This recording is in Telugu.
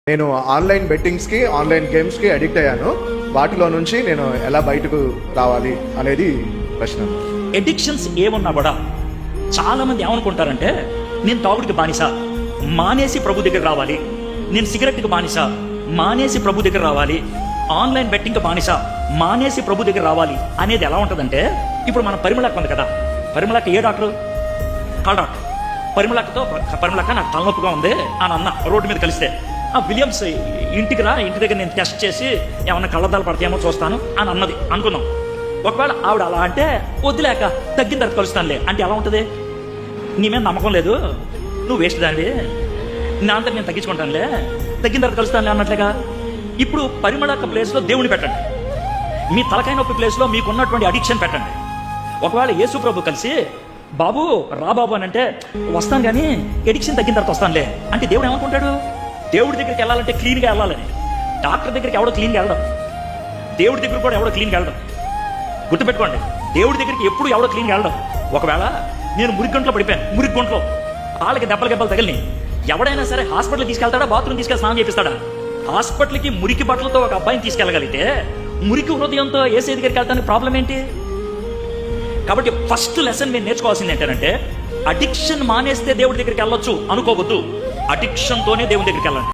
నేను ఆన్లైన్ బెట్టింగ్స్కి ఆన్లైన్ గేమ్స్కి అడిక్ట్ అయ్యాను. వాటిలో నుంచి నేను ఎలా బయటకు రావాలి అనేది ప్రశ్న. ఎడిక్షన్స్ ఏమన్నా కూడా చాలా మంది ఏమనుకుంటారంటే, నేను తాగుడికి బానిస, మానేసి ప్రభు దగ్గర రావాలి. నేను సిగరెట్కి బానిస, మానేసి ప్రభు దగ్గర రావాలి. ఆన్లైన్ బెట్టింగ్కి బానిస, మానేసి ప్రభు దగ్గర రావాలి అనేది ఎలా ఉంటుందంటే, ఇప్పుడు మన పరిమళక్క ఉంది కదా, పరిమళక్క ఏ డాక్టరు? Call doctor. పరిమళక్క నాకు తలనొప్పిగా ఉంది అని అన్న రోడ్డు మీద కలిస్తే, విలియమ్స్ ఇంటికి రా, ఇంటి దగ్గర నేను టెస్ట్ చేసి ఏమన్నా కళ్ళద్దాలు పడతాయేమో చూస్తాను అని అన్నది అనుకుందాం. ఒకవేళ ఆవిడ అలా అంటే, వద్దులేక తగ్గిన తర్వాత కలుస్తానులే అంటే ఎలా ఉంటుంది? నీ మీద నమ్మకం లేదు, నువ్వు వేస్ట్ దానివి, నా అంతా నేను తగ్గించుకుంటానులే, తగ్గిన తర్వాత కలుస్తానులే అన్నట్లుగా. ఇప్పుడు పరిమళక్క ప్లేస్లో దేవుని పెట్టండి, మీ తలకాయ నొప్పి ప్లేస్లో మీకున్నటువంటి అడిక్షన్ పెట్టండి. ఒకవేళ యేసు ప్రభు కలిసి, బాబు రా బాబు అని అంటే, వస్తాను కానీ ఎడిక్షన్ తగ్గిన తర్వాత వస్తానులే అంటే దేవుడు ఏమనుకుంటాడు? దేవుడి దగ్గరికి వెళ్ళాలంటే క్లీన్గా వెళ్ళాలని. డాక్టర్ దగ్గరికి ఎవడో క్లీన్గా వెళ్ళడం, దేవుడి దగ్గర కూడా ఎవడో క్లీన్గా వెళ్ళడం. గుర్తుపెట్టుకోండి, దేవుడి దగ్గరికి ఎప్పుడు ఎవడో క్లీన్గా వెళ్ళడం. ఒకవేళ నేను మురిగంట్లో పడిపోయాను, మురిగొంట్లో వాళ్ళకి దెబ్బలు తగిలిని, ఎవడైనా సరే హాస్పిటల్కి తీసుకెళ్తాడా, బాత్రూమ్ తీసుకెళ్ళి స్నానం చేపిస్తాడా? హాస్పిటల్కి మురికి బట్టలతో ఒక అబ్బాయిని తీసుకెళ్ళగలిగితే, మురికి హృదయంతో ఏసీ దగ్గరికి వెళ్తానికి ప్రాబ్లం ఏంటి? కాబట్టి ఫస్ట్ లెసన్ మీరు నేర్చుకోవాల్సింది ఏంటంటే, అడిక్షన్ మానేస్తే దేవుడి దగ్గరికి వెళ్ళొచ్చు అనుకోవద్దు, అడిక్షన్తోనే దేవుడి దగ్గరికి వెళ్ళండి.